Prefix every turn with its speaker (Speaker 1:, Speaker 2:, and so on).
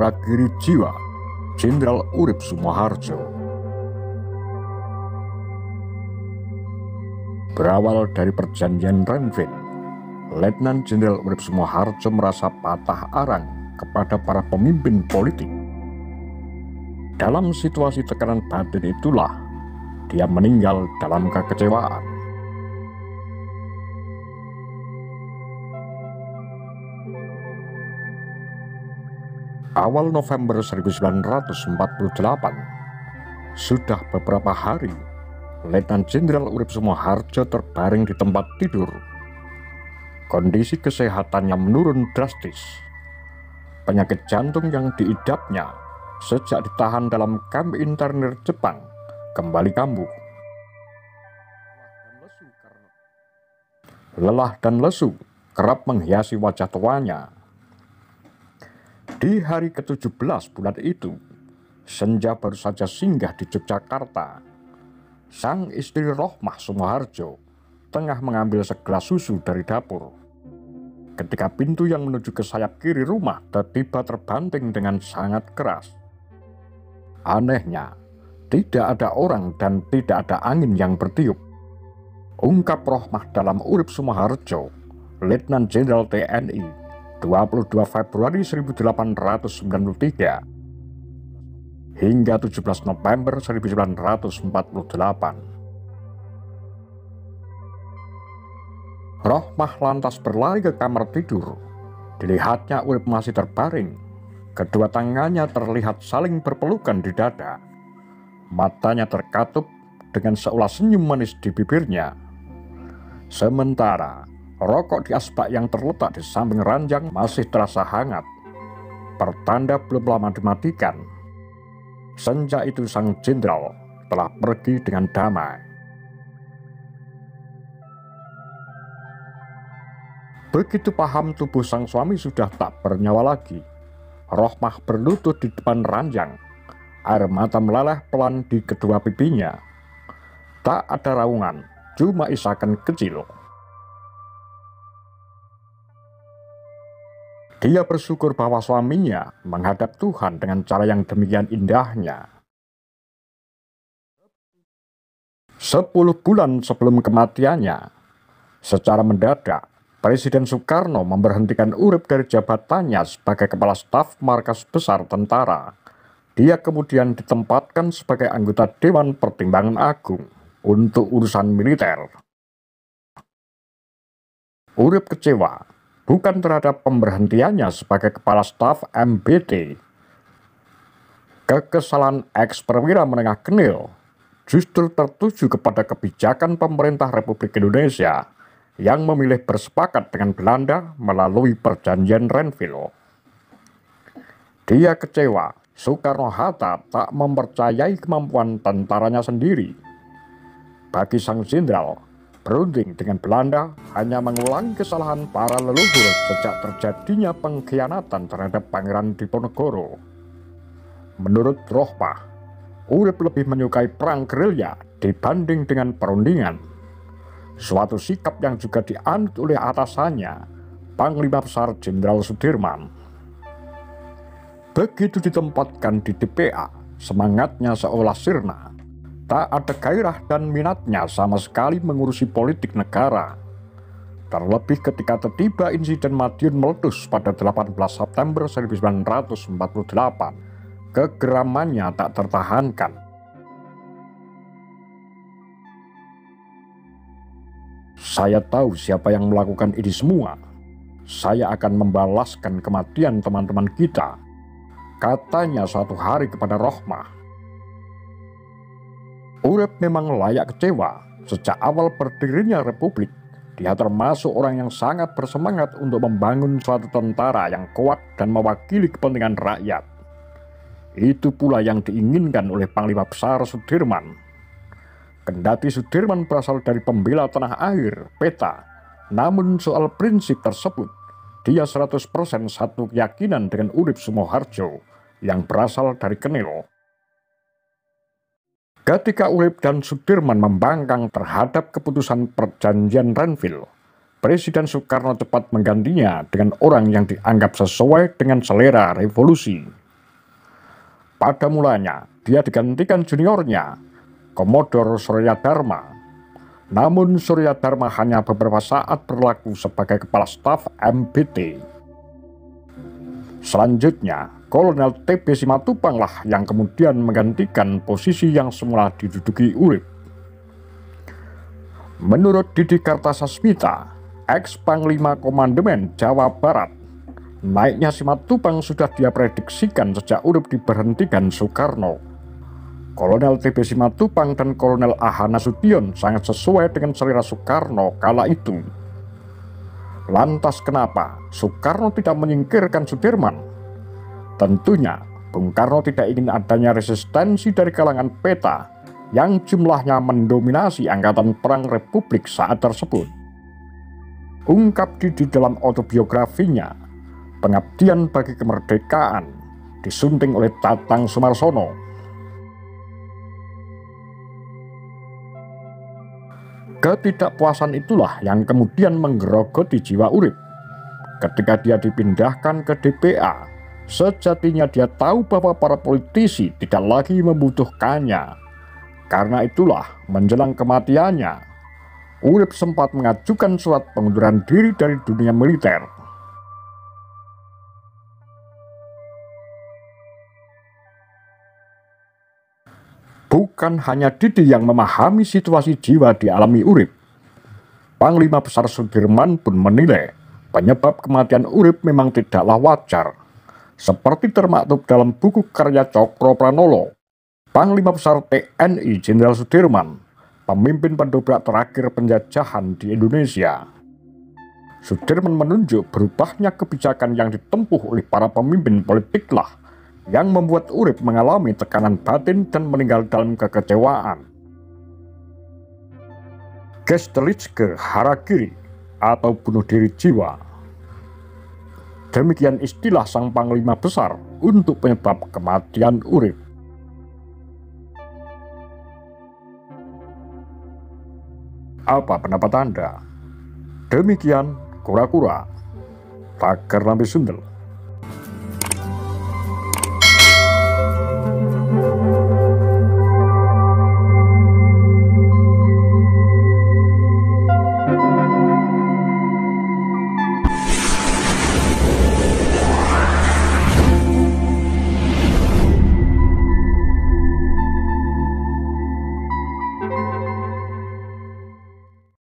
Speaker 1: Wiragiri Jiwa Jenderal Urip Sumoharjo. Berawal dari perjanjian Renville, Letnan Jenderal Urip Sumoharjo merasa patah arang kepada para pemimpin politik. Dalam situasi tekanan batin itulah dia meninggal dalam kekecewaan. Awal November 1948, sudah beberapa hari, Letnan Jenderal Urip Sumoharjo terbaring di tempat tidur. Kondisi kesehatannya menurun drastis. Penyakit jantung yang diidapnya sejak ditahan dalam kamp internir Jepang kembali kambuh. Lelah dan lesu kerap menghiasi wajah tuanya. Di hari ke-17 bulan itu, senja baru saja singgah di Yogyakarta. Sang istri Rohmah Sumoharjo tengah mengambil segelas susu dari dapur, ketika pintu yang menuju ke sayap kiri rumah tiba-tiba terbanting dengan sangat keras. Anehnya, tidak ada orang dan tidak ada angin yang bertiup. Ungkap Rohmah dalam Urip Sumoharjo, Letnan Jenderal TNI, 22 Februari 1893 hingga 17 November 1948. Rohmah lantas berlari ke kamar tidur. Dilihatnya Urip masih terbaring. Kedua tangannya terlihat saling berpelukan di dada. Matanya terkatup dengan seolah senyum manis di bibirnya. Sementara rokok di asbak yang terletak di samping ranjang masih terasa hangat. Pertanda belum lama dimatikan. Senja itu sang jenderal telah pergi dengan damai. Begitu paham tubuh sang suami sudah tak bernyawa lagi, Rohmah berlutut di depan ranjang. Air mata meleleh pelan di kedua pipinya. Tak ada raungan, cuma isakan kecil. Dia bersyukur bahwa suaminya menghadap Tuhan dengan cara yang demikian indahnya. 10 bulan sebelum kematiannya, secara mendadak, Presiden Soekarno memberhentikan Urip dari jabatannya sebagai Kepala Staf Markas Besar Tentara. Dia kemudian ditempatkan sebagai anggota Dewan Pertimbangan Agung untuk urusan militer. Urip kecewa bukan terhadap pemberhentiannya sebagai Kepala Staf MBT. Kekesalan ex-perwira menengah Kenil justru tertuju kepada kebijakan pemerintah Republik Indonesia yang memilih bersepakat dengan Belanda melalui perjanjian Renville. Dia kecewa Soekarno-Hatta tak mempercayai kemampuan tentaranya sendiri. Bagi sang jenderal, berunding dengan Belanda hanya mengulangi kesalahan para leluhur sejak terjadinya pengkhianatan terhadap Pangeran Diponegoro. Menurut Rohmah, Urip lebih menyukai perang gerilya dibanding dengan perundingan. Suatu sikap yang juga dianut oleh atasannya, Panglima Besar Jenderal Sudirman. Begitu ditempatkan di DPA, semangatnya seolah sirna. Tak ada gairah dan minatnya sama sekali mengurusi politik negara. Terlebih ketika tiba insiden Madiun meletus pada 18 September 1948, kegeramannya tak tertahankan. Saya tahu siapa yang melakukan ini semua. Saya akan membalaskan kematian teman-teman kita, katanya suatu hari kepada Rohmah. Urip memang layak kecewa. Sejak awal berdirinya Republik, dia termasuk orang yang sangat bersemangat untuk membangun suatu tentara yang kuat dan mewakili kepentingan rakyat. Itu pula yang diinginkan oleh Panglima Besar Sudirman. Kendati Sudirman berasal dari pembela tanah air, peta, namun soal prinsip tersebut, dia 100% satu keyakinan dengan Urip Sumoharjo yang berasal dari Kenil. Ketika Urip dan Sudirman membangkang terhadap keputusan perjanjian Renville, Presiden Soekarno cepat menggantinya dengan orang yang dianggap sesuai dengan selera revolusi, Pada mulanya, dia digantikan juniornya, Komodor Suryadharma. Namun Suryadharma hanya beberapa saat berlaku sebagai kepala staf MBT. Selanjutnya, Kolonel TB Simatupang lah yang kemudian menggantikan posisi yang semula diduduki Urip. Menurut Didi Kartasasmita, ex-Panglima Komandemen Jawa Barat, naiknya Simatupang sudah dia prediksikan sejak Urip diberhentikan Soekarno. Kolonel TB Simatupang dan Kolonel A.H. Nasution sangat sesuai dengan selera Soekarno kala itu. Lantas kenapa Soekarno tidak menyingkirkan Sudirman? Tentunya Bung Karno tidak ingin adanya resistensi dari kalangan peta yang jumlahnya mendominasi Angkatan Perang Republik saat tersebut. Ungkap Didi dalam autobiografinya, Pengabdian Bagi Kemerdekaan, disunting oleh Tatang Sumarsono. Ketidakpuasan itulah yang kemudian menggerogoti jiwa Urip. Ketika dia dipindahkan ke DPA, sejatinya dia tahu bahwa para politisi tidak lagi membutuhkannya. Karena itulah menjelang kematiannya, Urip sempat mengajukan surat pengunduran diri dari dunia militer. Bukan hanya Didi yang memahami situasi jiwa dialami Urip. Panglima Besar Sudirman pun menilai penyebab kematian Urip memang tidaklah wajar. Seperti termaktub dalam buku karya Cokro Pranolo, Panglima Besar TNI Jenderal Sudirman, pemimpin pendobrak terakhir penjajahan di Indonesia. Sudirman menunjuk berubahnya kebijakan yang ditempuh oleh para pemimpin politiklah yang membuat Urip mengalami tekanan batin dan meninggal dalam kekecewaan. Gestellitzke Harakiri atau bunuh diri jiwa. Demikian istilah sang Panglima Besar untuk penyebab kematian Urip. Apa pendapat Anda? Demikian Kura-Kura, Tagar Lambe Sundel.